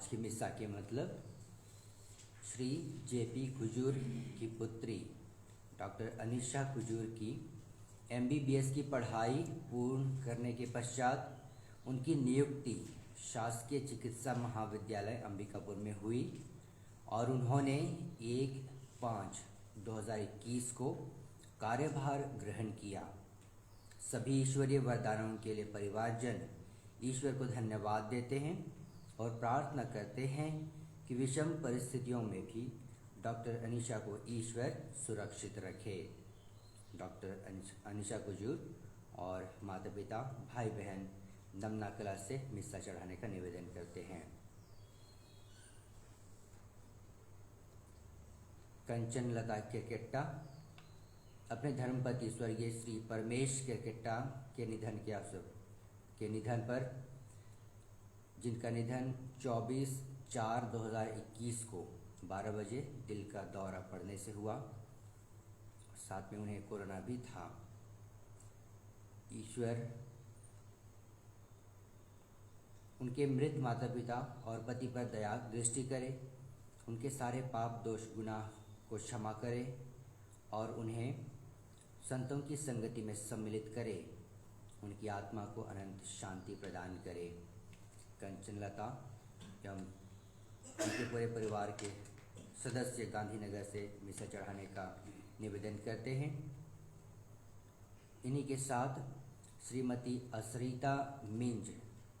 आज की मिसा के मतलब श्री जेपी कुजूर की पुत्री डॉक्टर अनीशा कुजूर की एमबीबीएस की पढ़ाई पूर्ण करने के पश्चात उनकी नियुक्ति शासकीय चिकित्सा महाविद्यालय अंबिकापुर में हुई और उन्होंने 1/5/2021 को कार्यभार ग्रहण किया। सभी ईश्वरीय वरदानों के लिए परिवारजन ईश्वर को धन्यवाद देते हैं और प्रार्थना करते हैं कि विषम परिस्थितियों में भी डॉक्टर अनीशा को ईश्वर सुरक्षित रखे। डॉक्टर अनीशा कुजूर और माता पिता भाई बहन नमना कला से मिस्सा चढ़ाने का निवेदन करते हैं। कंचन लता केरकेट्टा अपने धर्मपति स्वर्गीय श्री परमेश केरकेट्टा के निधन पर जिनका निधन 24/4/2021 को 12 बजे दिल का दौरा पड़ने से हुआ, साथ में उन्हें कोरोना भी था। ईश्वर उनके मृत माता पिता और पति पर दया दृष्टि करे, उनके सारे पाप दोष गुनाह को क्षमा करे और उन्हें संतों की संगति में सम्मिलित करे, उनकी आत्मा को अनंत शांति प्रदान करे। कंचनलता एवं उनके पूरे परिवार के सदस्य गांधीनगर से मिसा चढ़ाने का निवेदन करते हैं। इन्हीं के साथ श्रीमती असरिता मिंज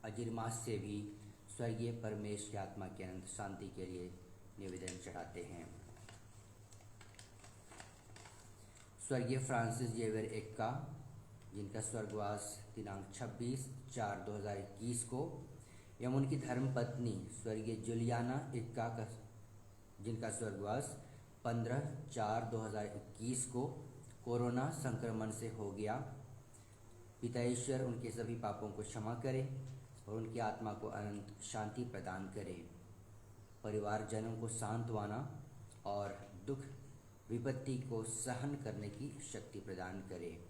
अजिरमास से भी स्वर्गीय परमेश की आत्मा की अनंत शांति के लिए निवेदन चढ़ाते हैं। स्वर्गीय फ्रांसिस जेवियर एक्का जिनका स्वर्गवास दिनांक 26/4/2021 को एवं उनकी धर्मपत्नी स्वर्गीय जुलियाना एक्का का जिनका स्वर्गवास 15/4/2021 को कोरोना संक्रमण से हो गया। पिता ईश्वर उनके सभी पापों को क्षमा करे और उनकी आत्मा को अनंत शांति प्रदान करे। परिवारजनों को सांत्वना और दुख विपत्ति को सहन करने की शक्ति प्रदान करे।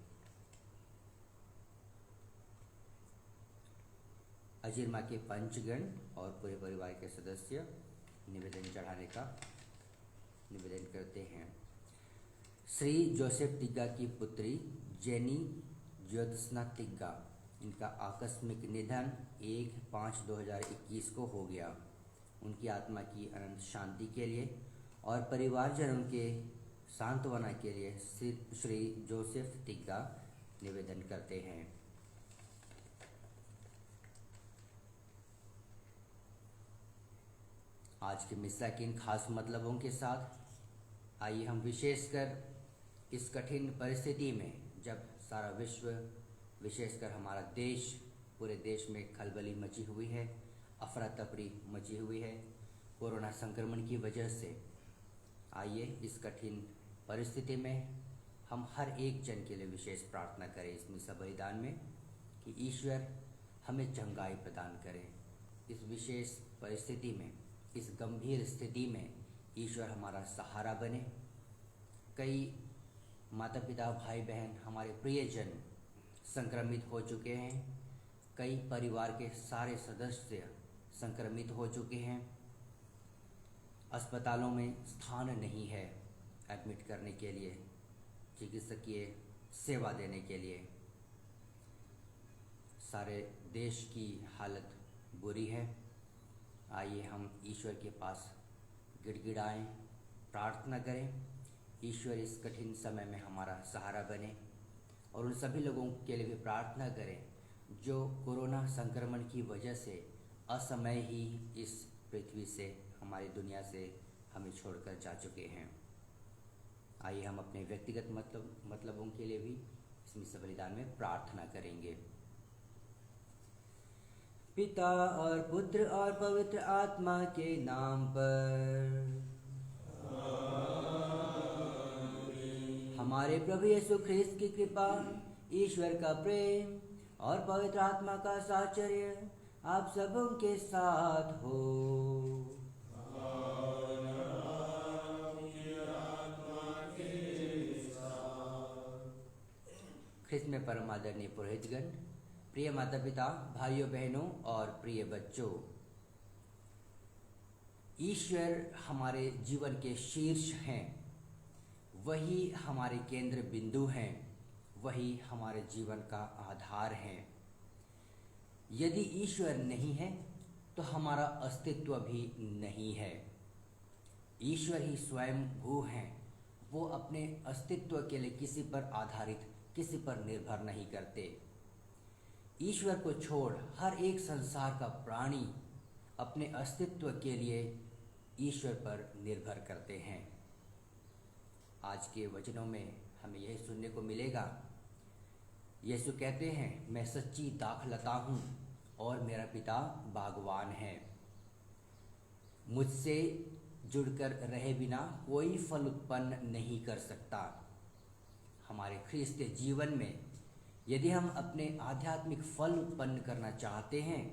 अजिरमा के पंचगण और पूरे परिवार के सदस्य निवेदन चढ़ाने का निवेदन करते हैं। श्री जोसेफ तिग्गा की पुत्री जेनी ज्योत्सना तिग्गा, इनका आकस्मिक निधन 1/5/2021 को हो गया। उनकी आत्मा की अनंत शांति के लिए और परिवारजनों के सांत्वना के लिए श्री जोसेफ तिग्गा निवेदन करते हैं। आज के मिसा के इन खास मतलबों के साथ आइए हम विशेषकर इस कठिन परिस्थिति में जब सारा विश्व विशेषकर हमारा देश पूरे देश में खलबली मची हुई है, अफरा तफरी मची हुई है कोरोना संक्रमण की वजह से, आइए इस कठिन परिस्थिति में हम हर एक जन के लिए विशेष प्रार्थना करें इस मिसा बलिदान में कि ईश्वर हमें चंगाई प्रदान करे। इस विशेष परिस्थिति में, इस गंभीर स्थिति में ईश्वर हमारा सहारा बने। कई माता पिता भाई बहन हमारे प्रियजन संक्रमित हो चुके हैं, कई परिवार के सारे सदस्य संक्रमित हो चुके हैं, अस्पतालों में स्थान नहीं है एडमिट करने के लिए, चिकित्सकीय सेवा देने के लिए। सारे देश की हालत बुरी है। आइए हम ईश्वर के पास गिड़गिड़ाएं, प्रार्थना करें, ईश्वर इस कठिन समय में हमारा सहारा बने और उन सभी लोगों के लिए भी प्रार्थना करें जो कोरोना संक्रमण की वजह से असमय ही इस पृथ्वी से, हमारी दुनिया से हमें छोड़कर जा चुके हैं। आइए हम अपने व्यक्तिगत मतलबों के लिए भी इस मिसा बलिदान में प्रार्थना करेंगे। पिता और पुत्र और पवित्र आत्मा के नाम पर। हमारे प्रभु यीशु ख्रिस्त की कृपा, ईश्वर का प्रेम और पवित्र आत्मा का साहचर्य आप सबों के साथ हो। ख्रिस्त में परम आदरणीय पुरोहितगण, प्रिय माता पिता, भाइयों बहनों और प्रिय बच्चों, ईश्वर हमारे जीवन के शीर्ष हैं, वही हमारे केंद्र बिंदु हैं, वही हमारे जीवन का आधार हैं। यदि ईश्वर नहीं है तो हमारा अस्तित्व भी नहीं है। ईश्वर ही स्वयं भू हैं, वो अपने अस्तित्व के लिए किसी पर आधारित, किसी पर निर्भर नहीं करते। ईश्वर को छोड़ हर एक संसार का प्राणी अपने अस्तित्व के लिए ईश्वर पर निर्भर करते हैं। आज के वचनों में हमें यही सुनने को मिलेगा। यीशु कहते हैं, मैं सच्ची दाखलता हूँ और मेरा पिता बागवान है। मुझसे जुड़कर रहे बिना कोई फल उत्पन्न नहीं कर सकता। हमारे ख्रिस्तीय जीवन में यदि हम अपने आध्यात्मिक फल उत्पन्न करना चाहते हैं,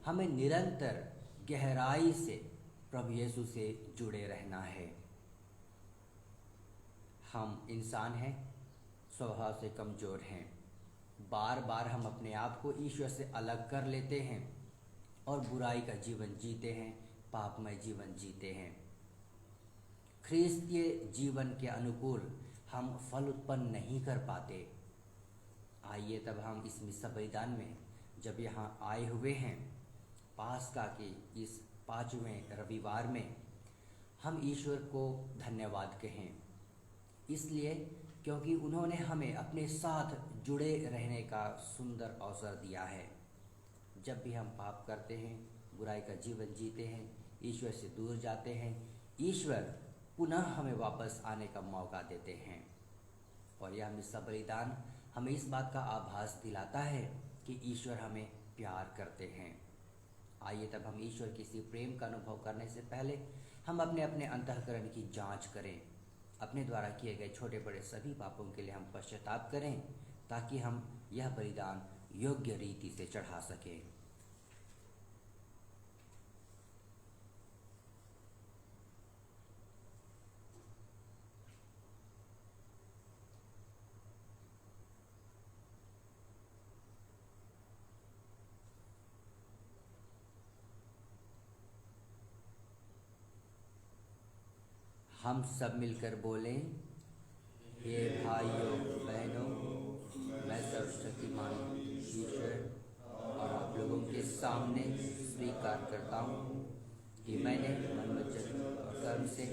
हमें निरंतर गहराई से प्रभु यीशु से जुड़े रहना है। हम इंसान हैं, स्वभाव से कमज़ोर हैं। बार बार हम अपने आप को ईश्वर से अलग कर लेते हैं और बुराई का जीवन जीते हैं, पापमय जीवन जीते हैं। ख्रिस्तीय जीवन के अनुकूल हम फल उत्पन्न नहीं कर पाते। आइए तब हम इस मिस्सा बलिदान में जब यहाँ आए हुए हैं, पास्का के इस 5वें रविवार में, हम ईश्वर को धन्यवाद कहें। इसलिए क्योंकि उन्होंने हमें अपने साथ जुड़े रहने का सुंदर अवसर दिया है। जब भी हम पाप करते हैं, बुराई का जीवन जीते हैं, ईश्वर से दूर जाते हैं, ईश्वर पुनः हमें वापस आने का मौका देते हैं। और यह मिस्सा बलिदान हमें इस बात का आभास दिलाता है कि ईश्वर हमें प्यार करते हैं। आइए तब हम ईश्वर के इसी प्रेम का अनुभव करने से पहले हम अपने अपने अंतःकरण की जांच करें। अपने द्वारा किए गए छोटे बड़े सभी पापों के लिए हम पश्चाताप करें, ताकि हम यह बलिदान योग्य रीति से चढ़ा सकें। हम सब मिलकर बोलें, हे भाइयों बहनों, मैं सर्वशक्तिमान ईश्वर और आप लोगों के सामने स्वीकार करता हूँ कि मैंने मन वचन और कर्म से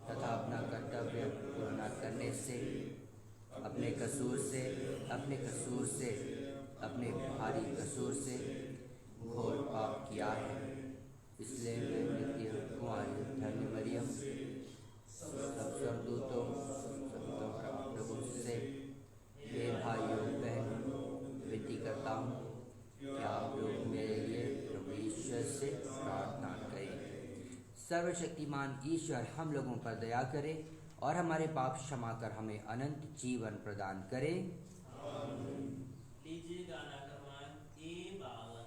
तथा अपना कर्तव्य पूर्ण करने से अपने कसूर से अपने भारी कसूर से घोर पाप किया है। इसलिए मैं नित्य कुमारी धन्य मरियम सब स्वर्गदूतों और आप लोगों से, हे भाइयों बहनों, विनती करता हूँ कि आप लोग मेरे लिए प्रभु ईश्वर से प्रार्थना करें। सर्वशक्तिमान ईश्वर हम लोगों पर दया करे और हमारे पाप क्षमा कर हमें अनंत जीवन प्रदान करे। लीजिए गाना क्रमांक A52।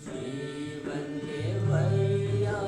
जीवन के भैया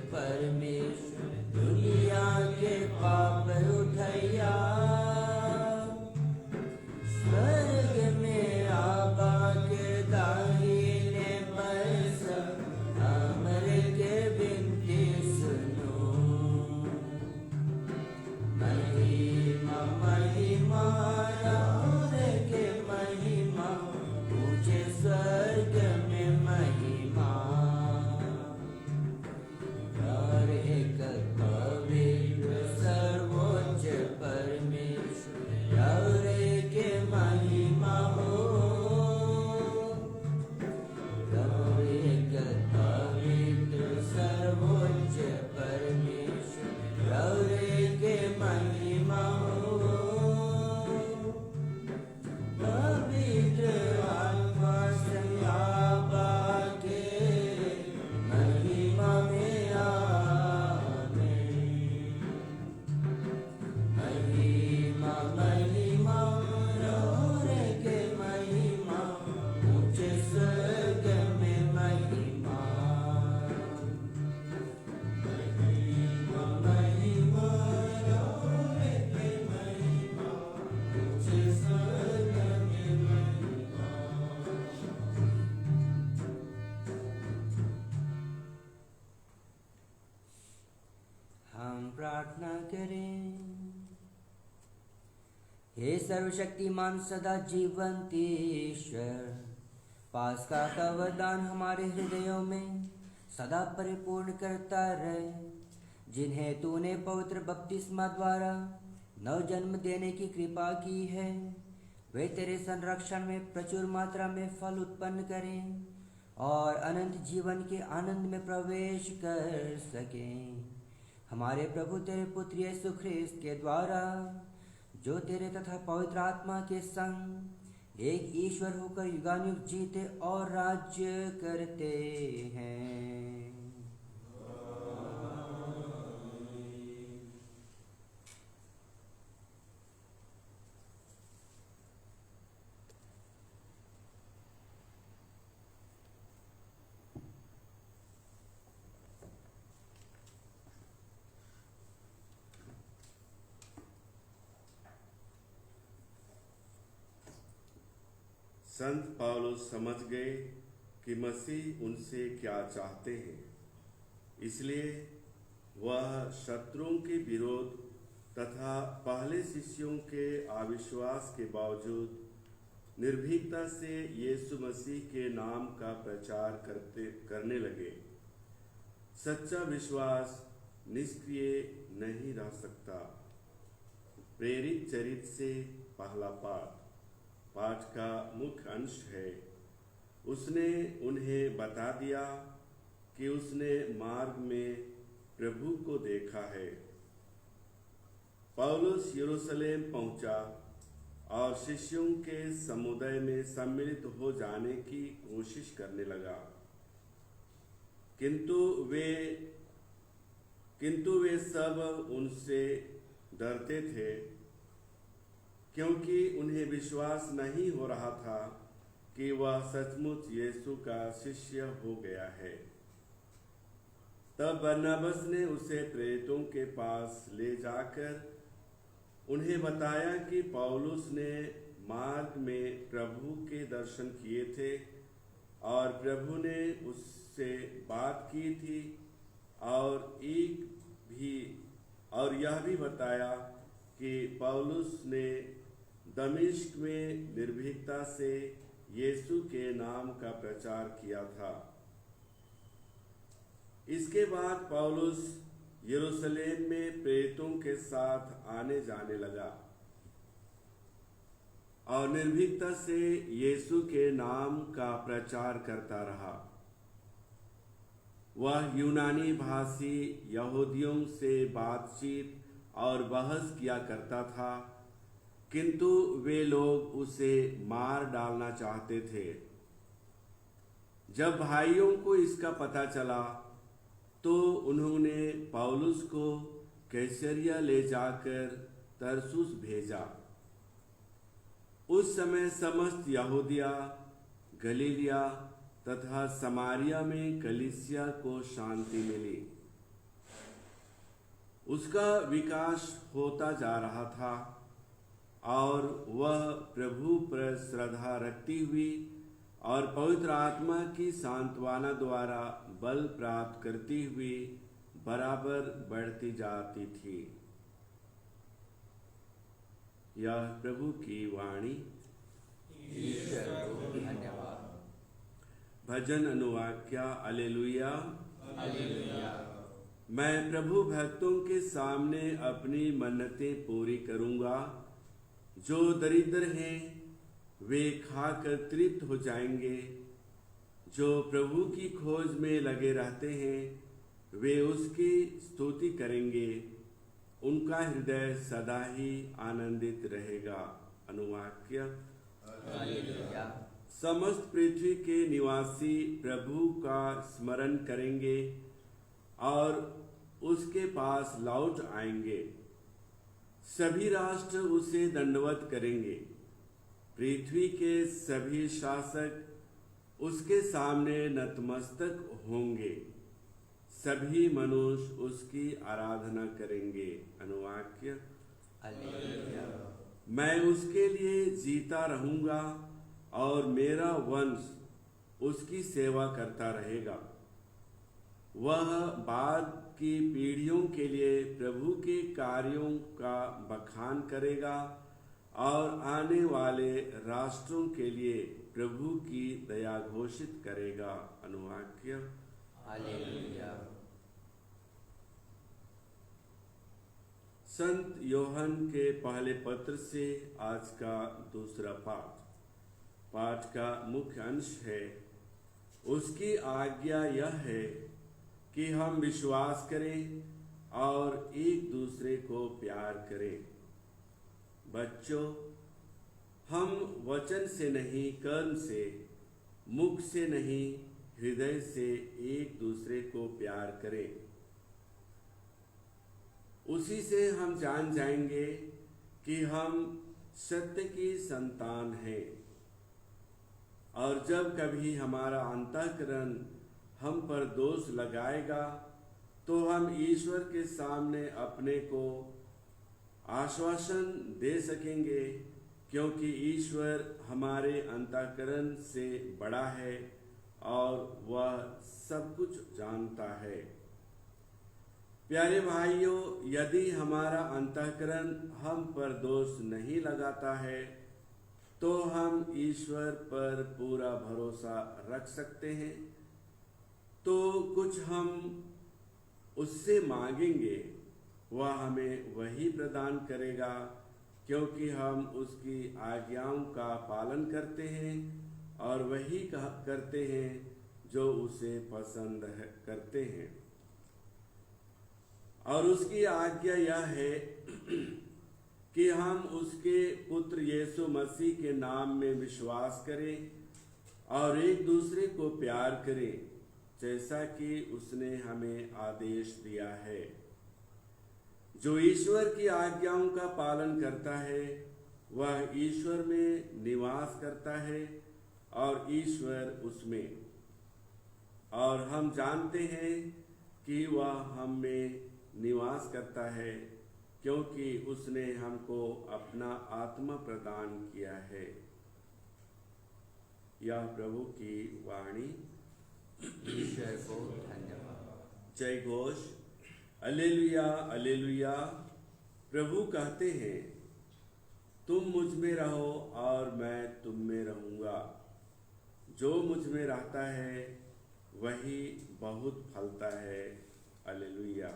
परमेश्वर दुनिया के पाप उठैया स्वर्ग में आबा के दाहिने बरस हमरे के बिनती सुनो। महिमा महिमा रे के महिमा ऊंचे स्वर्ग में महिमा और एक पवित्र सर्वोच्च परमेश्वर और के महिमा हो। और एक पवित्र सर्वोच्च परमेश्वर और के महिमा हो। पवित्र आत्मा संयाबा के महिमा में आमेन। महिमा महिमा रे के महिमा ऊंचे स्वर्ग में महिमा। महिमा महिमा रे के महिमा ऊंचे स्वर्ग में महिमा। हम प्रार्थना करें। हे सर्वशक्तिमान सदा जीवंत ईश्वर, पास्का का वरदान हमारे हृदयों में सदा परिपूर्ण करता रहे। जिन्हें तूने पवित्र बपतिस्मा द्वारा नव जन्म देने की कृपा की है, वे तेरे संरक्षण में प्रचुर मात्रा में फल उत्पन्न करें और अनंत जीवन के आनंद में प्रवेश कर सकें। हमारे प्रभु तेरे पुत्र यीशु ख्रिस्त के द्वारा, जो तेरे तथा पवित्र आत्मा के संग एक ईश्वर होकर युगानुयुग जीते और राज्य करते हैं। संत पौलुस समझ गए कि मसीह उनसे क्या चाहते हैं, इसलिए वह शत्रुओं के विरोध तथा पहले शिष्यों के अविश्वास के बावजूद निर्भीकता से यीशु मसीह के नाम का प्रचार करने लगे। सच्चा विश्वास निष्क्रिय नहीं रह सकता। प्रेरित चरित्र से पहला पाठ का मुख्य अंश है। उसने उन्हें बता दिया कि उसने मार्ग में प्रभु को देखा है। पौलुस यरूशलेम पहुंचा और शिष्यों के समुदाय में सम्मिलित हो जाने की कोशिश करने लगा, किंतु वे सब उनसे डरते थे, क्योंकि उन्हें विश्वास नहीं हो रहा था कि वह सचमुच यीशु का शिष्य हो गया है। तब बरनबास ने उसे प्रेरितों के पास ले जाकर उन्हें बताया कि पौलुस ने मार्ग में प्रभु के दर्शन किए थे और प्रभु ने उससे बात की थी, और यह भी बताया कि पौलुस ने दमिश्क में निर्भीकता से यीशु के नाम का प्रचार किया था। इसके बाद पौलुस यरूशलेम में प्रेरितों के साथ आने जाने लगा और निर्भीकता से यीशु के नाम का प्रचार करता रहा। वह यूनानी भाषी यहूदियों से बातचीत और बहस किया करता था, किंतु वे लोग उसे मार डालना चाहते थे। जब भाइयों को इसका पता चला तो उन्होंने पौलुस को कैसरिया ले जाकर तरसुस भेजा। उस समय समस्त यहूदिया, गलीलिया तथा समारिया में कलीसिया को शांति मिली। उसका विकास होता जा रहा था और वह प्रभु पर श्रद्धा रखती हुई और पवित्र आत्मा की सांत्वना द्वारा बल प्राप्त करती हुई बराबर बढ़ती जाती थी। यह प्रभु की वाणी। ईश्वर को धन्यवाद। भजन अनुवाक्या अलेलुया। हालेलुया। मैं प्रभु भक्तों के सामने अपनी मन्नतें पूरी करूंगा। जो दरिद्र हैं वे खाकर तृप्त हो जाएंगे। जो प्रभु की खोज में लगे रहते हैं वे उसकी स्तुति करेंगे। उनका हृदय सदा ही आनंदित रहेगा। अनुवाक्य। हालेलुया। समस्त पृथ्वी के निवासी प्रभु का स्मरण करेंगे और उसके पास लौट आएंगे। सभी राष्ट्र उसे दंडवत करेंगे। पृथ्वी के सभी शासक उसके सामने नतमस्तक होंगे। सभी मनुष्य उसकी आराधना करेंगे। अनुवाक्य। हालेलुया। मैं उसके लिए जीता रहूंगा और मेरा वंश उसकी सेवा करता रहेगा। वह बाद की पीढ़ियों के लिए प्रभु के कार्यों का बखान करेगा और आने वाले राष्ट्रों के लिए प्रभु की दया घोषित करेगा। अनुवाक्य। हालेलुया। संत योहन के पहले पत्र से आज का दूसरा पाठ। पाठ का मुख्य अंश है, उसकी आज्ञा यह है कि हम विश्वास करें और एक दूसरे को प्यार करें। बच्चों, हम वचन से नहीं कर्म से, मुख से नहीं हृदय से एक दूसरे को प्यार करें। उसी से हम जान जाएंगे कि हम सत्य की संतान हैं। और जब कभी हमारा अंतःकरण हम पर दोष लगाएगा तो हम ईश्वर के सामने अपने को आश्वासन दे सकेंगे, क्योंकि ईश्वर हमारे अंतःकरण से बड़ा है और वह सब कुछ जानता है। प्यारे भाइयों, यदि हमारा अंतःकरण हम पर दोष नहीं लगाता है तो हम ईश्वर पर पूरा भरोसा रख सकते हैं। तो कुछ हम उससे मांगेंगे वह हमें वही प्रदान करेगा, क्योंकि हम उसकी आज्ञाओं का पालन करते हैं और वही करते हैं जो उसे पसंद करते हैं। और उसकी आज्ञा यह है कि हम उसके पुत्र यीशु मसीह के नाम में विश्वास करें और एक दूसरे को प्यार करें, जैसा कि उसने हमें आदेश दिया है। जो ईश्वर की आज्ञाओं का पालन करता है वह ईश्वर में निवास करता है और ईश्वर उसमें। और हम जानते हैं कि वह हम में निवास करता है, क्योंकि उसने हमको अपना आत्मा प्रदान किया है। यह प्रभु की वाणी। ईश्वर को धन्यवाद। जय घोष। Alleluia alleluia. प्रभु कहते हैं, तुम मुझ में रहो और मैं तुम में रहूंगा। जो मुझ में रहता है वही बहुत फलता है। अलेलुया।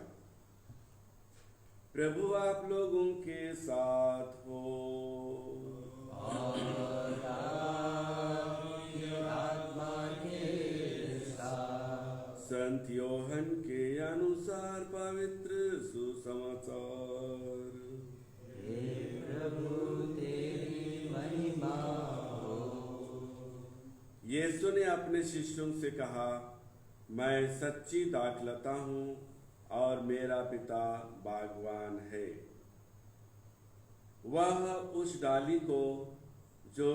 प्रभु आप लोगों के साथ हो और आपकी आत्मा के साथ। संत योहन के अनुसार पवित्र सुसमाचार। हे प्रभु तेरी महिमा हो। यीशु ने अपने शिष्यों से कहा, मैं सच्ची दाखलता हूँ और मेरा पिता बागवान है। वह उस डाली को जो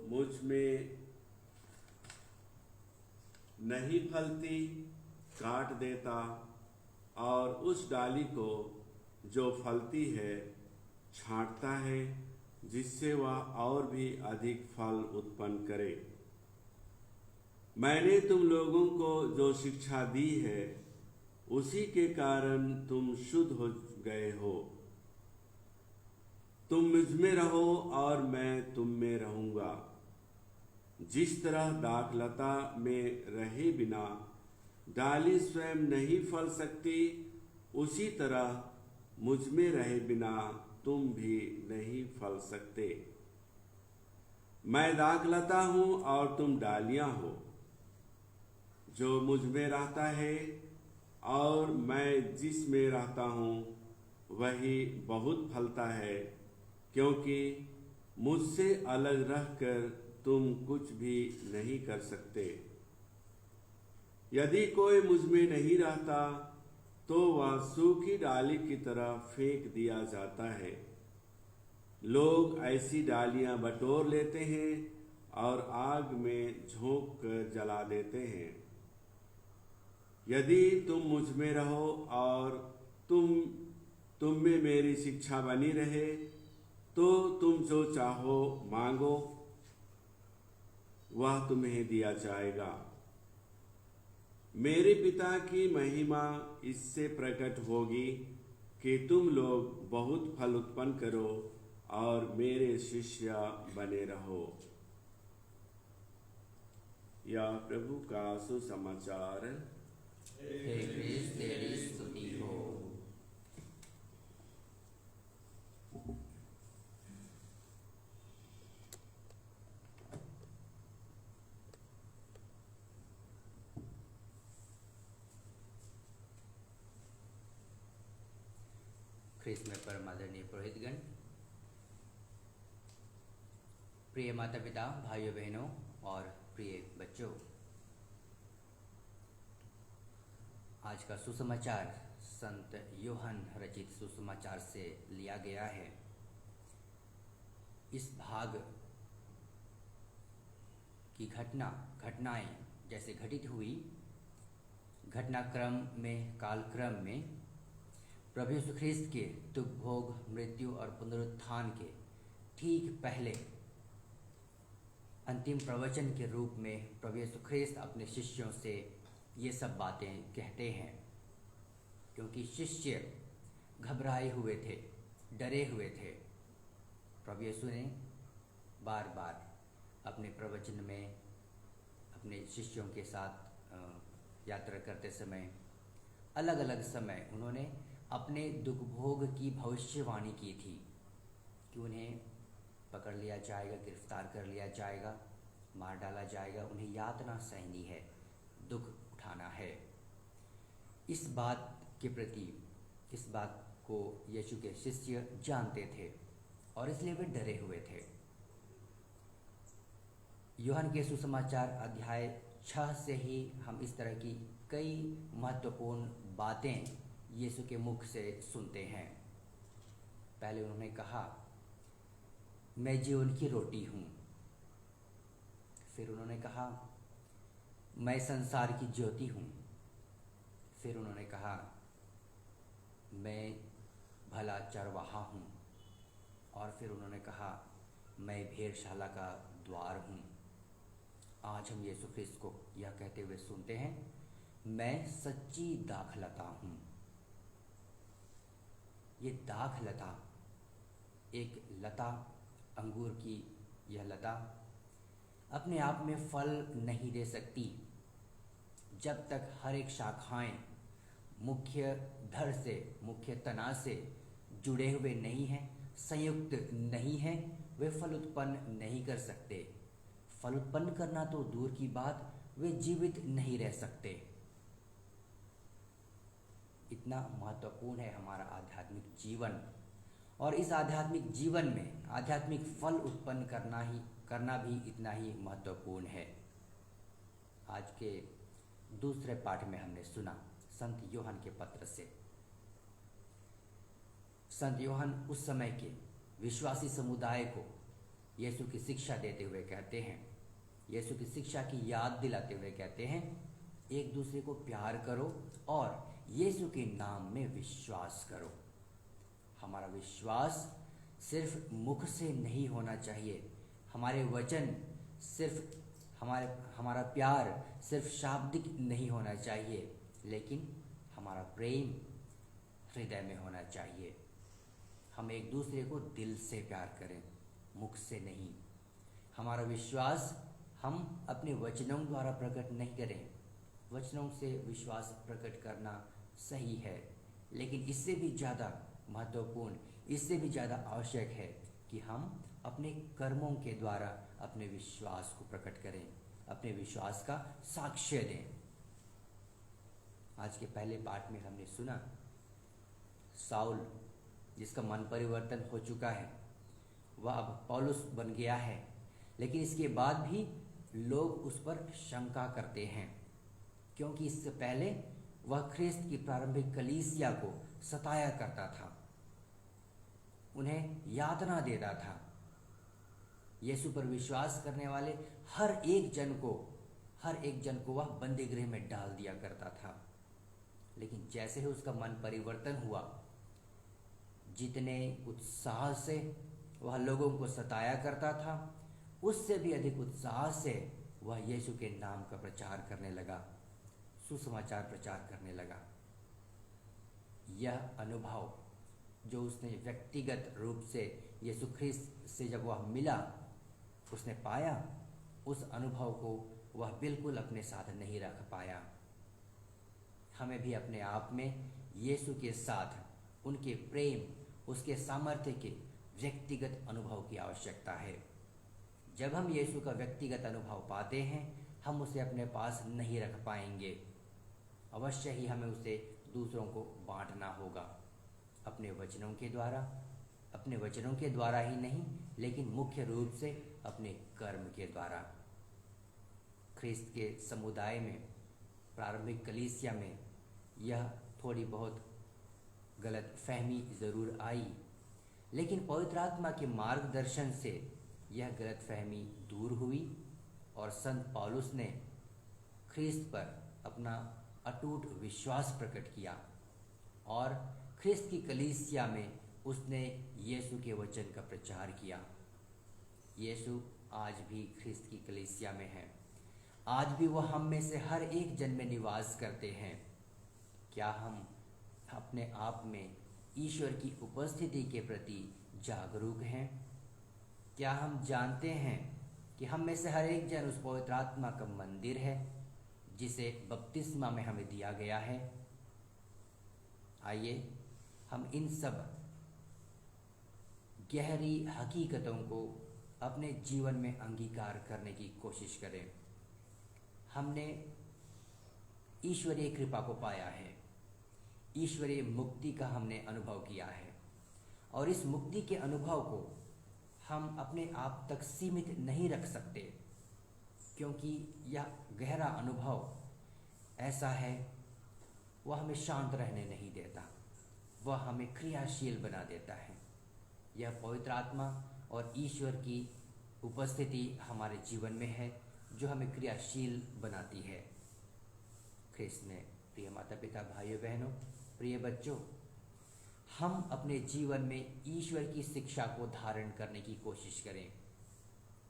मुझ में नहीं फलती काट देता और उस डाली को जो फलती है छांटता है, जिससे वह और भी अधिक फल उत्पन्न करे। मैंने तुम लोगों को जो शिक्षा दी है उसी के कारण तुम शुद्ध हो गए हो। तुम मुझ में रहो और मैं तुम में रहूंगा। जिस तरह दाखलता में रहे बिना डाली स्वयं नहीं फल सकती, उसी तरह मुझ में रहे बिना तुम भी नहीं फल सकते। मैं दाखलता हूं और तुम डालियां हो। जो मुझ में रहता है और मैं जिस में रहता हूं वही बहुत फलता है, क्योंकि मुझसे अलग रहकर तुम कुछ भी नहीं कर सकते। यदि कोई मुझ में नहीं रहता तो वह सूखी डाली की तरह फेंक दिया जाता है। लोग ऐसी डालियां बटोर लेते हैं और आग में झोंक कर जला देते हैं। यदि तुम मुझ में रहो और तुम में मेरी शिक्षा बनी रहे, तो तुम जो चाहो मांगो, वह तुम्हें दिया जाएगा। मेरे पिता की महिमा इससे प्रकट होगी कि तुम लोग बहुत फल उत्पन्न करो और मेरे शिष्य बने रहो। यह प्रभु का सुसमाचार। हे क्रिस्त तेरी स्तुति हो। ख्रिस्त में परम आदरणीय पुरोहितगण, प्रिय माता पिता, भाइयों बहनों और प्रिय बच्चों, आज का सुसमाचार संत यूहन्ना रचित सुसमाचार से लिया गया है। इस भाग की घटनाएं जैसे घटित हुई, घटनाक्रम में कालक्रम में प्रभु यीशु ख्रिस्त के दुख भोग, मृत्यु और पुनरुत्थान के ठीक पहले अंतिम प्रवचन के रूप में प्रभु यीशु ख्रिस्त अपने शिष्यों से ये सब बातें कहते हैं, क्योंकि शिष्य घबराए हुए थे, डरे हुए थे। प्रभु यीशु ने बार बार अपने प्रवचन में अपने शिष्यों के साथ यात्रा करते समय अलग अलग समय उन्होंने अपने दुख भोग की भविष्यवाणी की थी कि उन्हें पकड़ लिया जाएगा, गिरफ्तार कर लिया जाएगा, मार डाला जाएगा, उन्हें यातना सहनी है, दुख उठाना है। इस बात के प्रति, इस बात को यीशु के शिष्य जानते थे और इसलिए वे डरे हुए थे। यूहन्ना के सुसमाचार अध्याय 6 से ही हम इस तरह की कई महत्वपूर्ण बातें यीशु के मुख से सुनते हैं। पहले उन्होंने कहा, मैं जीवन की रोटी हूँ। फिर उन्होंने कहा, मैं संसार की ज्योति हूँ। फिर उन्होंने कहा, मैं भला चरवाहा हूँ। और फिर उन्होंने कहा, मैं भेड़शाला का द्वार हूँ। आज हम यीशु ख्रिस्त को यह कहते हुए सुनते हैं, मैं सच्ची दाखलता हूँ। ये दाखलता, एक लता, अंगूर की यह लता अपने आप में फल नहीं दे सकती जब तक हर एक शाखाएं मुख्य धड़ से, मुख्य तना से जुड़े हुए नहीं हैं, संयुक्त नहीं हैं, वे फल उत्पन्न नहीं कर सकते। फल उत्पन्न करना तो दूर की बात, वे जीवित नहीं रह सकते। इतना महत्वपूर्ण है हमारा आध्यात्मिक जीवन, और इस आध्यात्मिक जीवन में आध्यात्मिक फल उत्पन्न करना भी इतना ही महत्वपूर्ण है। आज के दूसरे पाठ में हमने सुना संत यूहन्ना के पत्र से। संत यूहन्ना उस समय के विश्वासी समुदाय को यीशु की शिक्षा देते हुए कहते हैं, यीशु की शिक्षा की याद दिलाते हुए कहते हैं, एक दूसरे को प्यार करो और यीशु के नाम में विश्वास करो। हमारा विश्वास सिर्फ मुख से नहीं होना चाहिए, हमारे वचन सिर्फ हमारा प्यार सिर्फ शाब्दिक नहीं होना चाहिए, लेकिन हमारा प्रेम हृदय में होना चाहिए। हम एक दूसरे को दिल से प्यार करें, मुख से नहीं। हमारा विश्वास हम अपने वचनों द्वारा प्रकट नहीं करें। वचनों से विश्वास प्रकट करना सही है, लेकिन इससे भी ज़्यादा महत्वपूर्ण, इससे भी ज़्यादा आवश्यक है कि हम अपने कर्मों के द्वारा अपने विश्वास को प्रकट करें, अपने विश्वास का साक्ष्य दें। आज के पहले पाठ में हमने सुना साउल, जिसका मन परिवर्तन हो चुका है, वह अब पौलुस बन गया है, लेकिन इसके बाद भी लोग उस पर शंका करते हैं, क्योंकि इससे पहले वह ख्रिस्त की प्रारंभिक कलीसिया को सताया करता था, उन्हें यातना देता था। यीशु पर विश्वास करने वाले हर एक जन को वह बंदी गृह में डाल दिया करता था। लेकिन जैसे ही उसका मन परिवर्तन हुआ, जितने उत्साह से वह लोगों को सताया करता था, उससे भी अधिक उत्साह से वह यीशु के नाम का प्रचार करने लगा, सुसमाचार प्रचार करने लगा। यह अनुभव जो उसने व्यक्तिगत रूप से यीशु ख्रिस्त से जब वह मिला, उसने पाया, उस अनुभव को वह बिल्कुल अपने साथ नहीं रख पाया। हमें भी अपने आप में यीशु के साथ उनके प्रेम, उसके सामर्थ्य के व्यक्तिगत अनुभव की आवश्यकता है। जब हम यीशु का व्यक्तिगत अनुभव पाते हैं, हम उसे अपने पास नहीं रख पाएंगे। अवश्य ही हमें उसे दूसरों को बांटना होगा, अपने वचनों के द्वारा ही नहीं, लेकिन मुख्य रूप से अपने कर्म के द्वारा। ख्रिस्त के समुदाय में, प्रारंभिक कलीसिया में यह थोड़ी बहुत गलत फहमी ज़रूर आई, लेकिन पवित्र आत्मा के मार्गदर्शन से यह गलत फहमी दूर हुई और संत पौलुस ने ख्रिस्त पर अपना अटूट विश्वास प्रकट किया और ख्रिस्त की कलीसिया में उसने यीशु के वचन का प्रचार किया। यीशु आज भी ख्रिस्त की कलीसिया में है, आज भी वह हम में से हर एक जन में निवास करते हैं। क्या हम अपने आप में ईश्वर की उपस्थिति के प्रति जागरूक हैं? क्या हम जानते हैं कि हम में से हर एक जन उस पवित्र आत्मा का मंदिर है जिसे बपतिस्मा में हमें दिया गया है? आइए हम इन सब गहरी हकीकतों को अपने जीवन में अंगीकार करने की कोशिश करें। हमने ईश्वरीय कृपा को पाया है, ईश्वरीय मुक्ति का हमने अनुभव किया है, और इस मुक्ति के अनुभव को हम अपने आप तक सीमित नहीं रख सकते, क्योंकि यह गहरा अनुभव ऐसा है, वह हमें शांत रहने नहीं देता, वह हमें क्रियाशील बना देता है। यह पवित्र आत्मा और ईश्वर की उपस्थिति हमारे जीवन में है जो हमें क्रियाशील बनाती है। ख्रिस्त में प्रिय माता पिता, भाइयों बहनों, प्रिय बच्चों, हम अपने जीवन में ईश्वर की शिक्षा को धारण करने की कोशिश करें।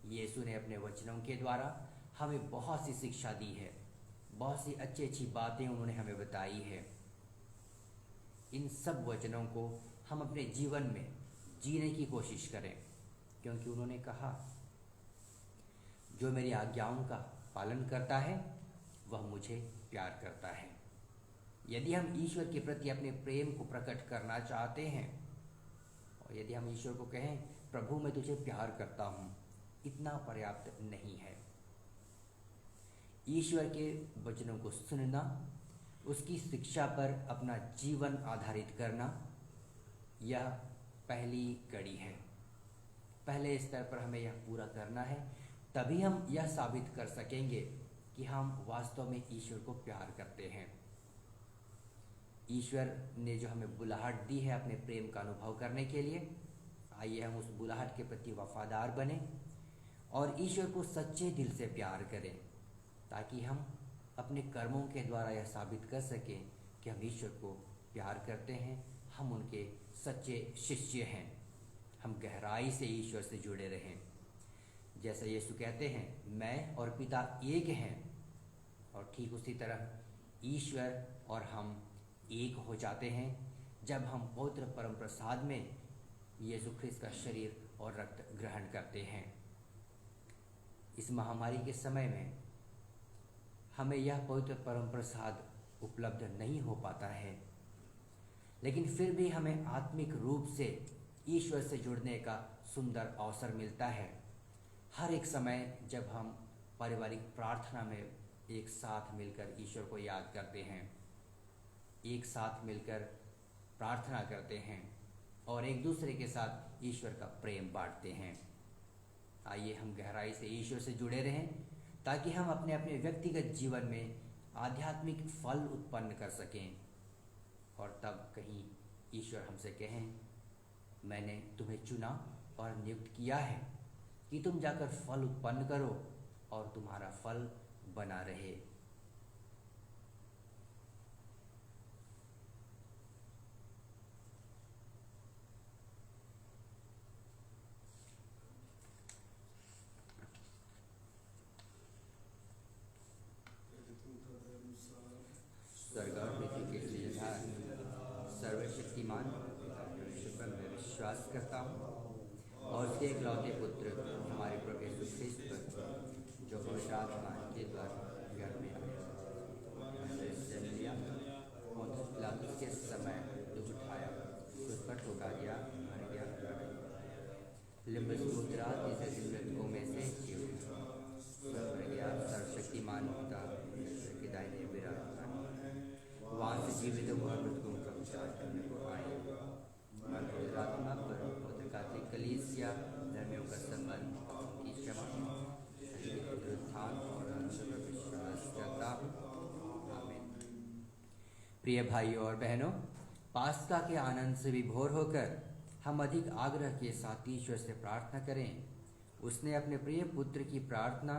यीशु ने अपने वचनों के द्वारा हमें बहुत सी शिक्षा दी है, बहुत सी अच्छी अच्छी बातें उन्होंने हमें बताई है। इन सब वचनों को हम अपने जीवन में जीने की कोशिश करें, क्योंकि उन्होंने कहा, जो मेरी आज्ञाओं का पालन करता है वह मुझे प्यार करता है। यदि हम ईश्वर के प्रति अपने प्रेम को प्रकट करना चाहते हैं, और यदि हम ईश्वर को कहें, प्रभु मैं तुझे प्यार करता हूँ, इतना पर्याप्त नहीं है। ईश्वर के वचनों को सुनना, उसकी शिक्षा पर अपना जीवन आधारित करना, यह पहली कड़ी है। पहले स्तर पर हमें यह पूरा करना है, तभी हम यह साबित कर सकेंगे कि हम वास्तव में ईश्वर को प्यार करते हैं। ईश्वर ने जो हमें बुलाहट दी है अपने प्रेम का अनुभव करने के लिए, आइए हम उस बुलाहट के प्रति वफादार बने और ईश्वर को सच्चे दिल से प्यार करें, ताकि हम अपने कर्मों के द्वारा यह साबित कर सकें कि हम ईश्वर को प्यार करते हैं, हम उनके सच्चे शिष्य हैं। हम गहराई से ईश्वर से जुड़े रहें। जैसा यीशु कहते हैं, मैं और पिता एक हैं, और ठीक उसी तरह ईश्वर और हम एक हो जाते हैं जब हम पवित्र परम प्रसाद में यीशु ख्रिस्त का शरीर और रक्त ग्रहण करते हैं। इस महामारी के समय में हमें यह पवित्र परम प्रसाद उपलब्ध नहीं हो पाता है, लेकिन फिर भी हमें आत्मिक रूप से ईश्वर से जुड़ने का सुंदर अवसर मिलता है। हर एक समय जब हम पारिवारिक प्रार्थना में एक साथ मिलकर ईश्वर को याद करते हैं, एक साथ मिलकर प्रार्थना करते हैं और एक दूसरे के साथ ईश्वर का प्रेम बांटते हैं। आइए हम गहराई से ईश्वर से जुड़े रहें ताकि हम अपने अपने व्यक्तिगत जीवन में आध्यात्मिक फल उत्पन्न कर सकें, और तब कहीं ईश्वर हमसे कहें, मैंने तुम्हें चुना और नियुक्त किया है कि तुम जाकर फल उत्पन्न करो और तुम्हारा फल बना रहे। स्वर्ग और पृथ्वी के सृजनहार सर्वशक्तिमान परमेश्वर पर मैं विश्वास करता हूँ और उसके इकलौते पुत्र हमारे प्रभु यीशु ख्रिस्त पर, जो पवित्र आत्मा के द्वारा घर में आया, जन्म लिया, पोंतियुस पिलातुस के समय दुख उठाया, क्रूस पर ठोका गया, मर गया, लिम्बस को उतरा, तीसरे दिन मृतकों में से जी उठा, स्वर्ग में गया, सर्वशक्तिमान पिता परमेश्वर के दाहिने विराजमान, वहाँ से जीवित हुआ मृतकों का विचार करने को आए, मन पवित्र आत्मा पर पवित्र कैथोलिक कलीसिया, धर्मियों का संबंध, पापों की क्षमा, शरीर के पुनरुत्थान और अनंत पर विश्वास करता हूँ। आमीन। प्रिय भाइयों और बहनों, पास्का के आनंद से विभोर होकर हम अधिक आग्रह के साथ ईश्वर से प्रार्थना करें। उसने अपने प्रिय पुत्र की प्रार्थना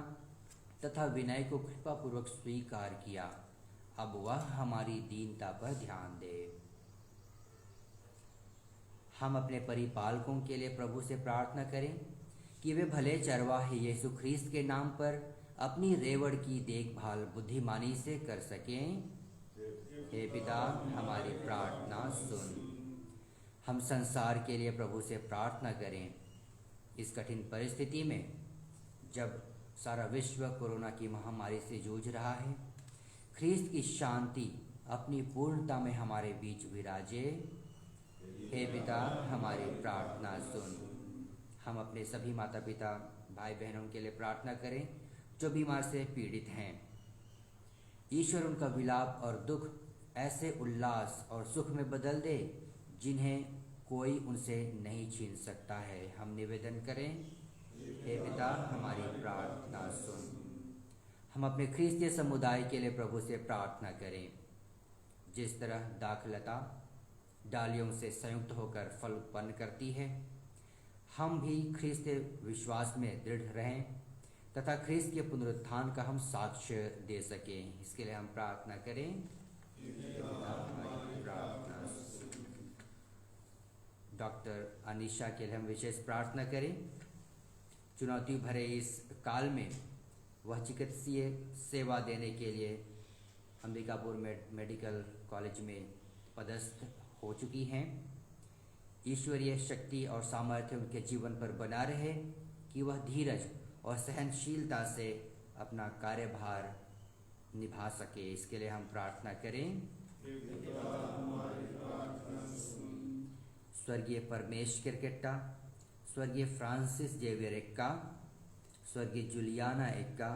तथा विनय को कृपापूर्वक स्वीकार किया। अब वह हमारी दीनता पर ध्यान दे। हम अपने परिपालकों के लिए प्रभु से प्रार्थना करें कि वे भले चरवाहे यीशु ख्रीस्त के नाम पर अपनी रेवड़ की देखभाल बुद्धिमानी से कर सकें। हे पिता, हमारी प्रार्थना सुन। हम संसार के लिए प्रभु से प्रार्थना करें। इस कठिन परिस्थिति में जब सारा विश्व कोरोना की महामारी से जूझ रहा है, ख्रीस्त की शांति अपनी पूर्णता में हमारे बीच विराजे। हे पिता, हमारी प्रार्थना सुन। हम अपने सभी माता पिता, भाई बहनों के लिए प्रार्थना करें जो बीमार से पीड़ित हैं। ईश्वर उनका विलाप और दुख ऐसे उल्लास और सुख में बदल दे जिन्हें कोई उनसे नहीं छीन सकता है। हम निवेदन करें, हे पिता, हमारी प्रार्थना सुन। हम अपने ख्रीस्तीय समुदाय के लिए प्रभु से प्रार्थना करें। जिस तरह दाखलता डालियों से संयुक्त होकर फल उत्पन्न करती है, हम भी ख्रीस्तीय विश्वास में दृढ़ रहें तथा ख्रीस्त के पुनरुत्थान का हम साक्ष्य दे सकें। इसके लिए हम प्रार्थना करें। हमारी प्रार्थना सुन। डॉक्टर अनीशा के लिए हम विशेष प्रार्थना करें। चुनौती भरे इस काल में वह चिकित्सीय सेवा देने के लिए अंबिकापुर मेडिकल कॉलेज में पदस्थ हो चुकी हैं। ईश्वरीय शक्ति और सामर्थ्य उनके जीवन पर बना रहे कि वह धीरज और सहनशीलता से अपना कार्यभार निभा सके। इसके लिए हम प्रार्थना करें। स्वर्गीय परमेश किरकेट्टा, स्वर्गीय फ्रांसिस जेवियर एक्का, स्वर्गीय जुलियाना एक्का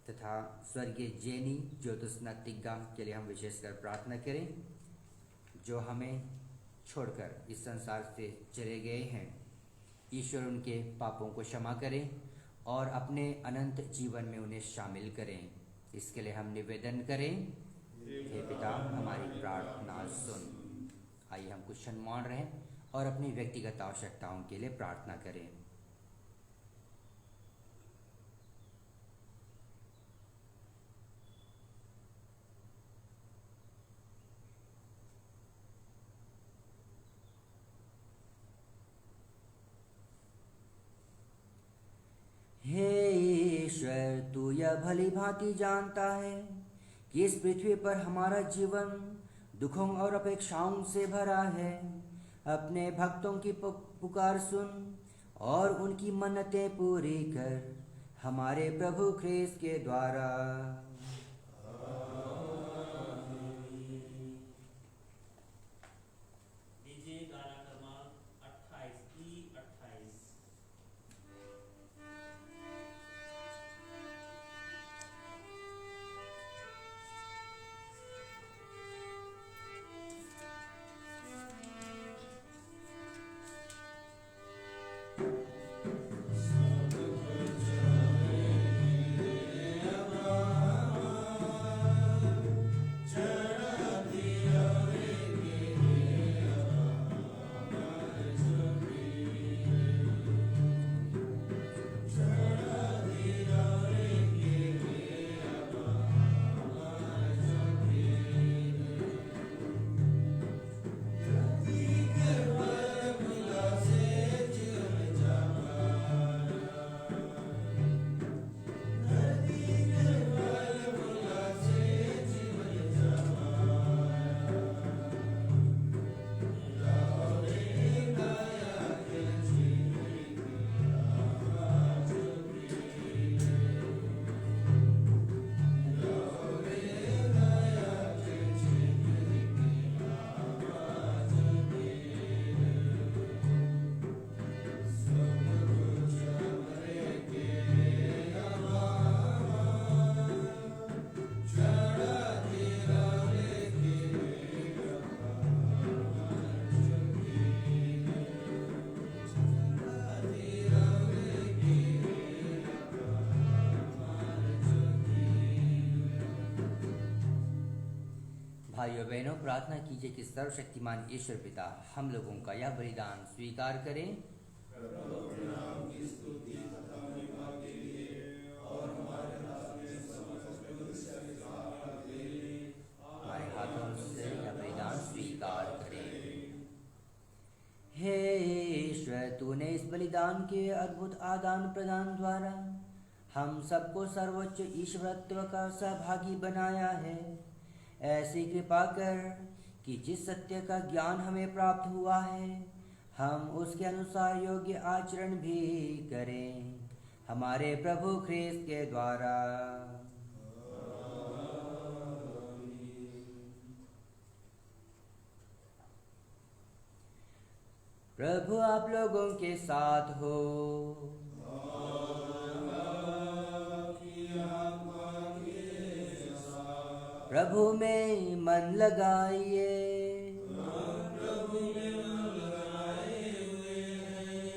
तथा स्वर्गीय जेनी ज्योतिषना तिग्गा के लिए हम विशेषकर प्रार्थना करें, जो हमें छोड़कर इस संसार से चले गए हैं। ईश्वर उनके पापों को क्षमा करें और अपने अनंत जीवन में उन्हें शामिल करें। इसके लिए हम निवेदन करें। हे पिता, हमारी प्रार्थना सुन। आइए हम कुछ क्षण मौन रहें और अपनी व्यक्तिगत आवश्यकताओं के लिए प्रार्थना करें। यह भली भांति जानता है कि इस पृथ्वी पर हमारा जीवन दुखों और अपेक्षाओं से भरा है। अपने भक्तों की पुकार सुन और उनकी मन्नतें पूरी कर, हमारे प्रभु ख्रीस्त के द्वारा। डीजे गाना क्रमांक 28 E28। भाइयों बहनों, प्रार्थना कीजिए कि सर्वशक्तिमान ईश्वर पिता हम लोगों का यह बलिदान स्वीकार करें। हमारे हाथों से यह बलिदान स्वीकार करें। हे ईश्वर, तूने इस बलिदान के अद्भुत आदान प्रदान द्वारा हम सबको सर्वोच्च ईश्वरत्व का सहभागी बनाया है। ऐसी कृपा कर कि जिस सत्य का ज्ञान हमें प्राप्त हुआ है, हम उसके अनुसार योग्य आचरण भी करें, हमारे प्रभु ख्रीस्त के द्वारा। प्रभु आप लोगों के साथ हो। प्रभु में मन लगाइए।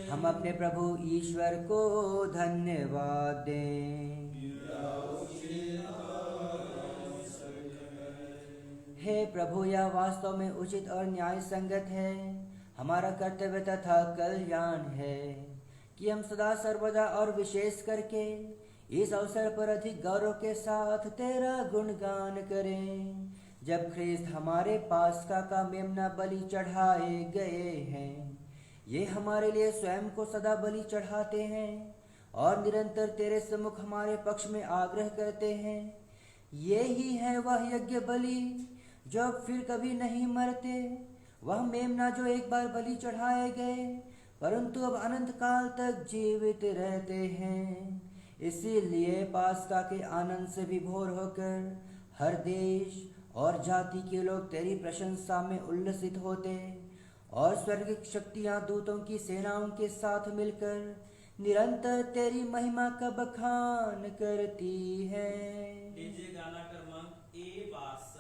हम अपने प्रभु ईश्वर को धन्यवाद दें। हे प्रभु, यह वास्तव में उचित और न्याय संगत है, हमारा कर्तव्य तथा कल्याण है कि हम सदा सर्वदा और विशेष करके इस अवसर पर अधिक गौरव के साथ तेरा गुणगान करें, जब ख्रीस्त हमारे पास्का का मेमना बलि चढ़ाए गए हैं। ये हमारे लिए स्वयं को सदा बलि चढ़ाते हैं और निरंतर तेरे सम्मुख हमारे पक्ष में आग्रह करते हैं। ये ही है वह यज्ञ बलि जो अब फिर कभी नहीं मरते, वह मेमना जो एक बार बलि चढ़ाए गए परंतु अब अनंत काल तक जीवित रहते हैं। इसीलिए पास्का के आनंद से विभोर होकर हर देश और जाति के लोग तेरी प्रशंसा में उल्लसित होते और स्वर्गिक शक्तियां दूतों की सेनाओं के साथ मिलकर निरंतर तेरी महिमा का बखान करती है। डीजे गाना क्रमांक A62।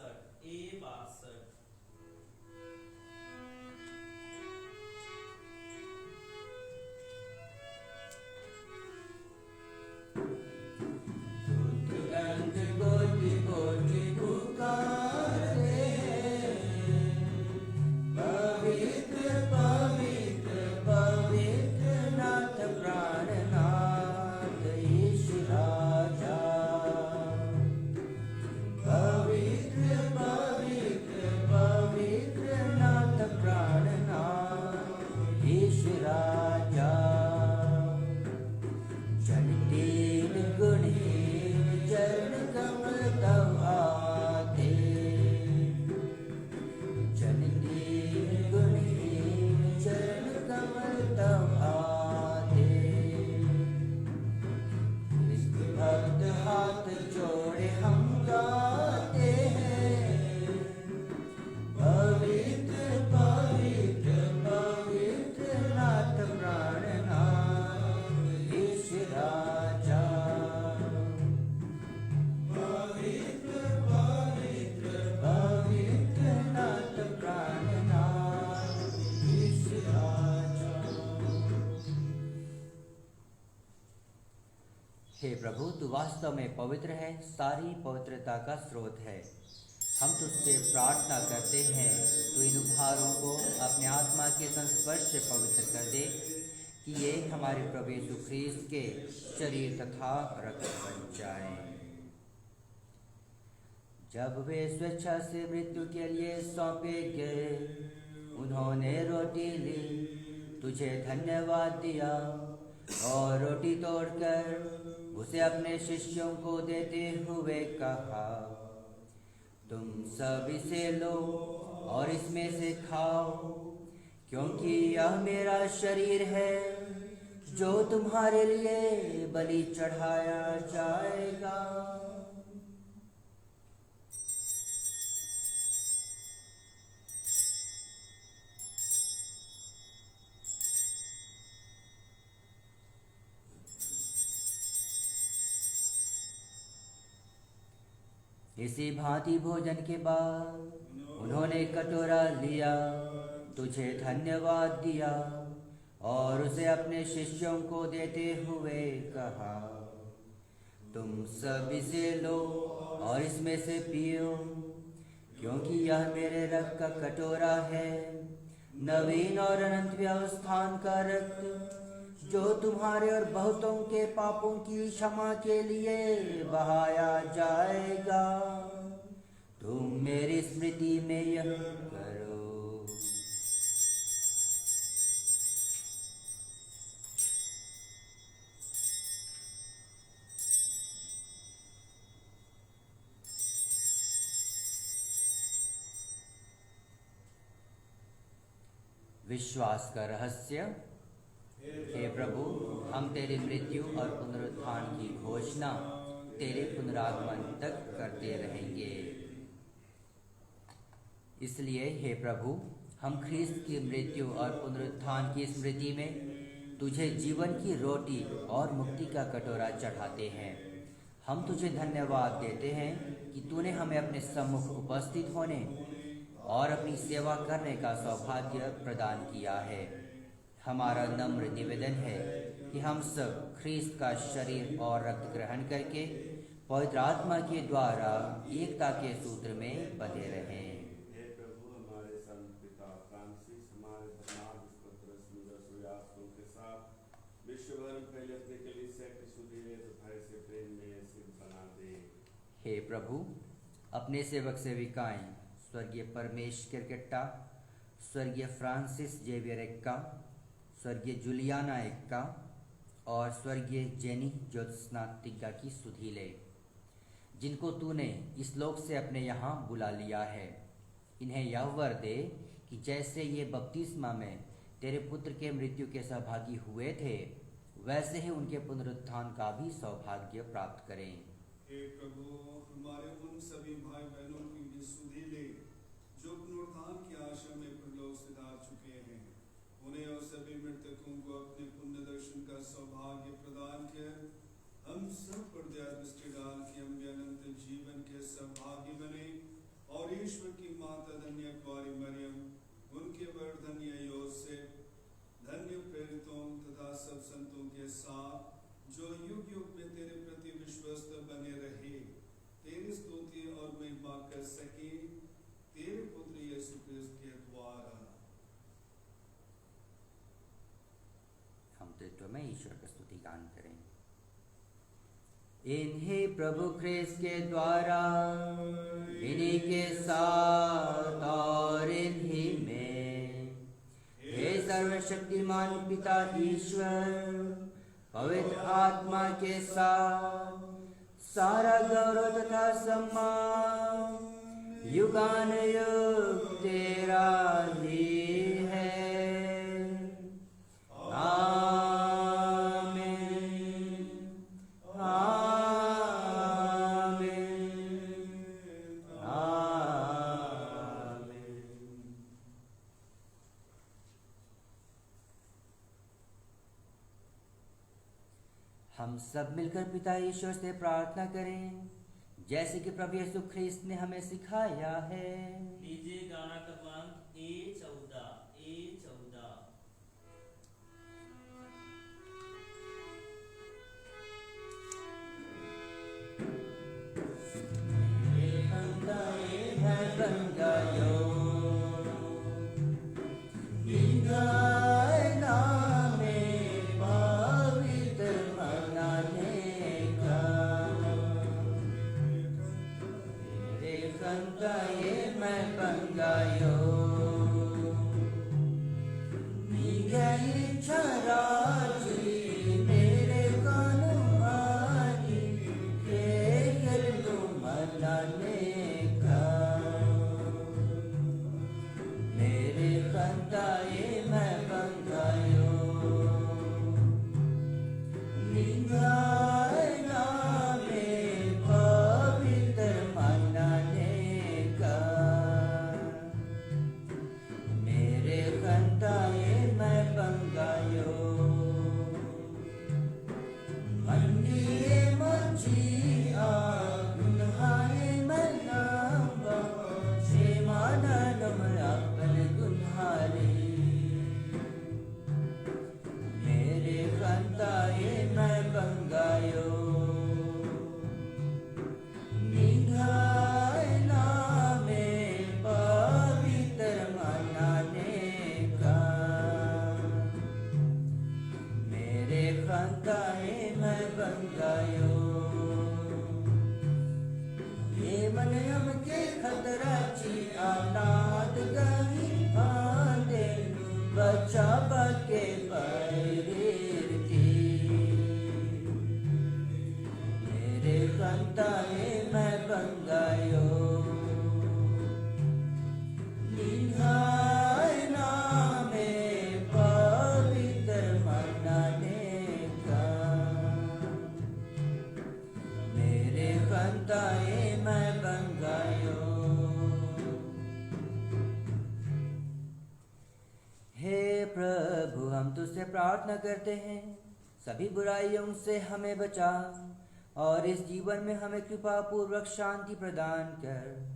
हे प्रभु, तू वास्तव में पवित्र है, सारी पवित्रता का स्रोत है। हम तुझसे प्रार्थना करते हैं, तू इन उपहारों को अपने आत्मा के संस्पर्श से पवित्र कर दे, कि ये हमारे प्रभु यीशु ख्रीस्त के शरीर तथा रक्त बन जाएं। जब वे स्वेच्छा से मृत्यु के लिए सौंपे गए, उन्होंने रोटी ली, तुझे धन्यवाद दिया और रोटी तोड़कर उसे अपने शिष्यों को देते हुए कहा, तुम सब इसे लो और इसमें से खाओ, क्योंकि यह मेरा शरीर है जो तुम्हारे लिए बलि चढ़ाया जाएगा। इसी भांति भोजन के बाद उन्होंने कटोरा लिया, तुझे धन्यवाद दिया और उसे अपने शिष्यों को देते हुए कहा, तुम सब इसे लो और इसमें से पियो, क्योंकि यह मेरे रक्त का कटोरा है, नवीन और अनंत व्यवस्थान का रक्त, जो तुम्हारे और बहुतों के पापों की क्षमा के लिए बहाया जाएगा। तुम मेरी स्मृति में यह करो। विश्वास का रहस्य। हे प्रभु, हम तेरी मृत्यु और पुनरुत्थान की घोषणा तेरे पुनरागमन तक करते रहेंगे। इसलिए हे प्रभु, हम ख्रीस्त की मृत्यु और पुनरुत्थान की स्मृति में तुझे जीवन की रोटी और मुक्ति का कटोरा चढ़ाते हैं। हम तुझे धन्यवाद देते हैं कि तूने हमें अपने सम्मुख उपस्थित होने और अपनी सेवा करने का सौभाग्य प्रदान किया है। हमारा नम्र निवेदन है कि हम सब ख्रीस्त का शरीर और रक्त ग्रहण करके पवित्र आत्मा के द्वारा एकता के सूत्र में बंधे रहें। हे प्रभु, हमारे संत पिता फ्रांसिस हमारे धर्मार्थ पत्रस सूर्यास्तों के साथ विश्व भर में फैले अपने कलीसिया की सुधीरे भय से प्रेम में सिद्ध बना दे। हे प्रभु, अपने सेवक सेविकाएं स्वर्गीय परमेश किरकेट्टा, स्वर्गीय फ्रांसिस जेवियर एक्का, स्वर्गीय जूलियाना एक्का और स्वर्गीय जेनी ज्योत्सना तिग्गा की सुधि ले, जिनको तूने इस लोक से अपने यहाँ बुला लिया है। इन्हें यह वर दे कि जैसे ये बपतिस्मा में तेरे पुत्र के मृत्यु के सहभागी हुए थे, वैसे ही उनके पुनरुत्थान का भी सौभाग्य प्राप्त करें। हे प्रभु, हमारे उन सभी भाई बहनों की भी सुधि ले जो पुनरुत्थान की आशा में परलोक से जा चुके हैं। उन्हें और सभी मृतकों को अपने पुण्य दर्शन का सौभाग्य प्रदान कर हम सब पर दया दृष्टि डाल के हम भी अनंत जीवन के सौभाग्य बने और ईश्वर की माता धन्य कुंवारी मरियम, उनके वर धन्य योसेफ, धन्य प्रेरितों तथा सब संतों के साथ जो युग युग में तेरे प्रति विश्वस्त बने रहे, तेरी स्तुति और महिमा कर सके, तेरे पुत्र यीशु क्रिस्त के द्वारा। हम त्रित्व में ईश्वर का स्तुति गान करें। इन्हीं प्रभु ख्रीस्त के द्वारा, इन्हीं के साथ और इन्हीं में, हे सर्वशक्तिमान पिता ईश्वर, पवित्र आत्मा के साथ सारा गौरव तथा सम्मान युगानुयुग तेरा ही है। हम सब मिलकर पिता ईश्वर से प्रार्थना करें, जैसे कि प्रभु यीशु ख्रीस्त ने हमें सिखाया है। डीजे गाना क्रमांक A14। प्रभु हम तुझसे प्रार्थना करते हैं, सभी बुराइयों से हमें बचा और इस जीवन में हमें कृपा पूर्वक शांति प्रदान कर।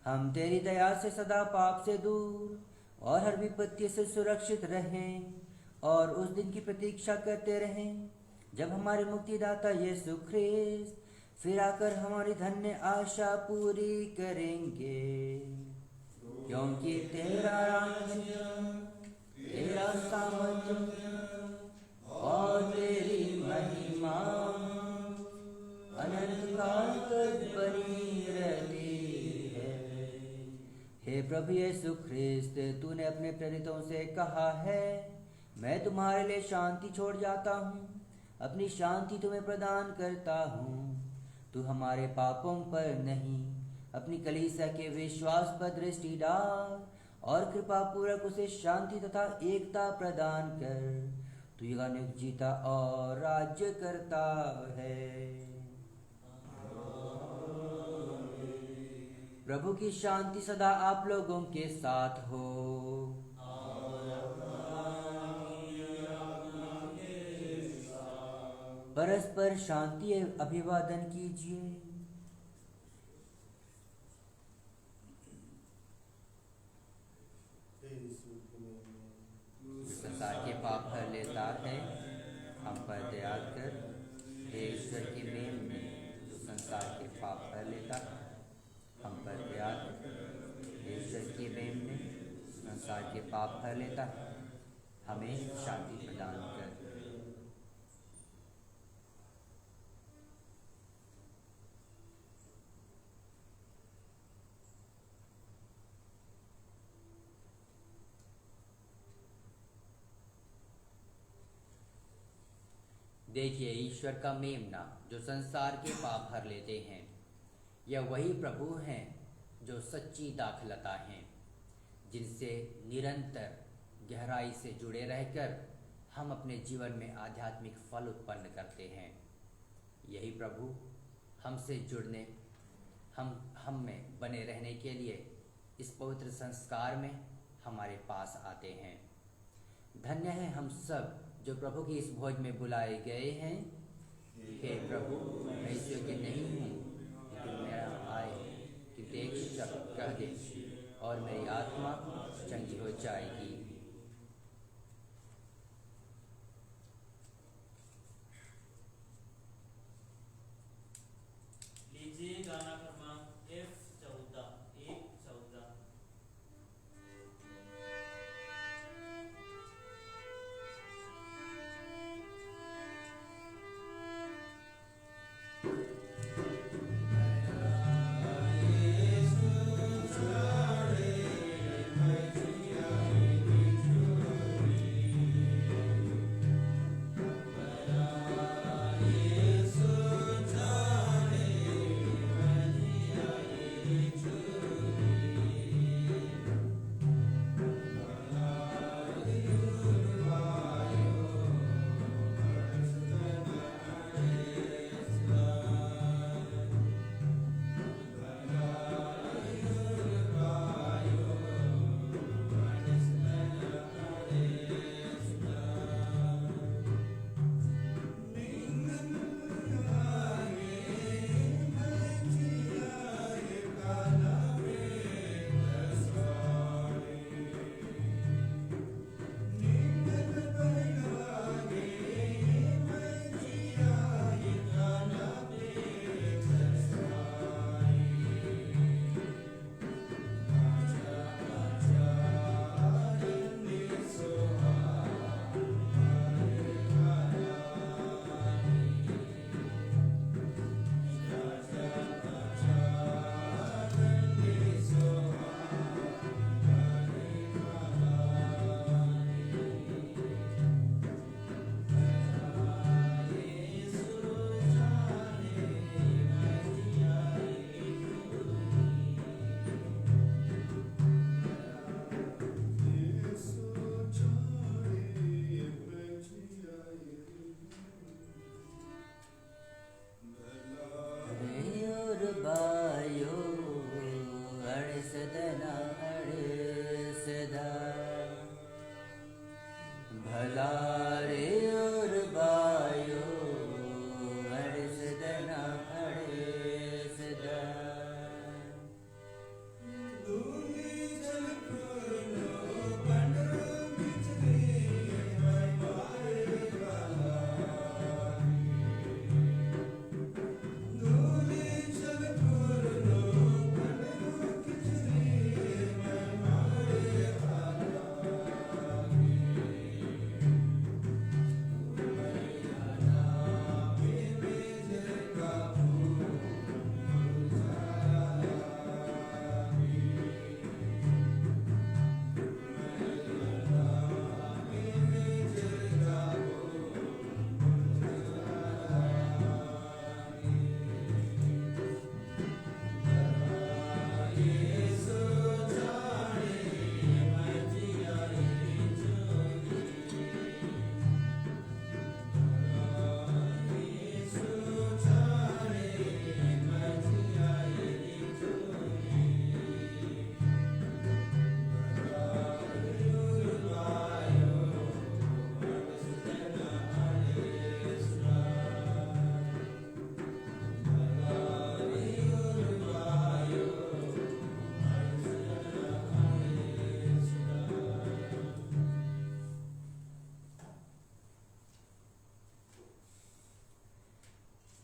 हम तेरी दया से सदा पाप से दूर और हर विपत्ति से सुरक्षित रहें और उस दिन की प्रतीक्षा करते रहें जब हमारे मुक्तिदाता यीशु ख्रिस्त फिर आकर हमारी धन्य आशा पूरी करेंगे। क्योंकि तेरा राज्य, तेरा सामर्थ्य और तेरी महिमा अनंत काल तक बनी रहती है। हे प्रभु यीशु ख्रिस्त, तूने अपने प्रेरितों से कहा है, मैं तुम्हारे लिए शांति छोड़ जाता हूँ, अपनी शांति तुम्हें प्रदान करता हूँ। तू हमारे पापों पर नहीं, अपनी कलीसिया के विश्वास पर दृष्टि डाल और कृपा पूर्वक उसे शांति तथा एकता प्रदान कर। तू युगानुयुग जीता और राज्य करता है। प्रभु की शांति सदा आप लोगों के साथ हो। परस्पर शांति अभिवादन कीजिए। संसार के पाप हर लेता है, हम पर दया कर। हे ईश्वर की मेल में जो संसार के पाप हर लेता है, हम पर दया कर। हे ईश्वर की मेल में संसार के पाप हर लेता है, हमें शांति प्रदान कर। देखिए, ईश्वर का मेमना जो संसार के पाप हर लेते हैं, यह वही प्रभु हैं जो सच्ची दाखलता हैं, जिनसे निरंतर गहराई से जुड़े रहकर हम अपने जीवन में आध्यात्मिक फल उत्पन्न करते हैं। यही प्रभु हमसे जुड़ने, हम में बने रहने के लिए इस पवित्र संस्कार में हमारे पास आते हैं। धन्य है हम सब जो प्रभु की इस भोज में बुलाए गए हैं। हे प्रभु, मैं इस योग्य नहीं हूँ कि मेरा आए कि एक शब्द कह दे और मेरी आत्मा चंगी हो जाएगी। लीजिए गाना क्रमांक F14 114। Thank you.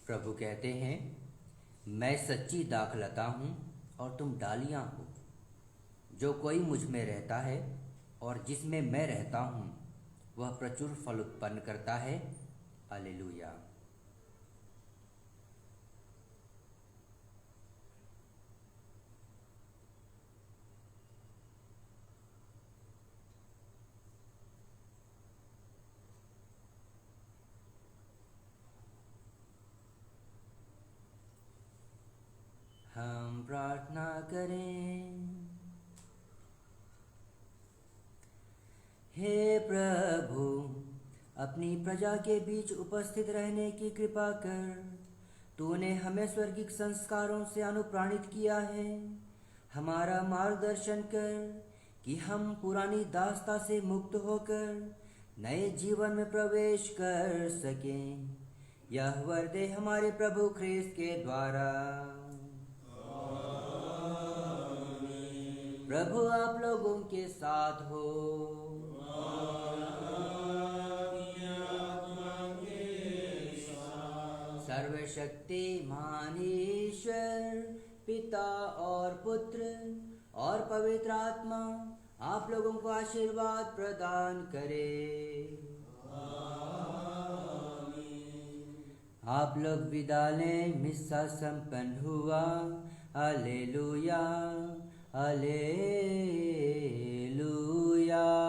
प्रभु कहते हैं, मैं सच्ची दाखलता हूँ और तुम डालियाँ हो। जो कोई मुझ में रहता है और जिसमें मैं रहता हूँ वह प्रचुर फल उत्पन्न करता है। हालेलुया। हम प्रार्थना करें। हे प्रभु, अपनी प्रजा के बीच उपस्थित रहने की कृपा कर। तूने हमें स्वर्गिक संस्कारों से अनुप्राणित किया है। हमारा मार्गदर्शन कर कि हम पुरानी दास्ता से मुक्त होकर नए जीवन में प्रवेश कर सकें। यह वर दे हमारे प्रभु ख्रीस्त के द्वारा। प्रभु आप लोगों के साथ हो। सर्वशक्तिमान ईश्वर पिता और पुत्र और पवित्र आत्मा आप लोगों को आशीर्वाद प्रदान करे। आप लोग विदा लें। मिस्सा संपन्न हुआ। Hallelujah, hallelujah.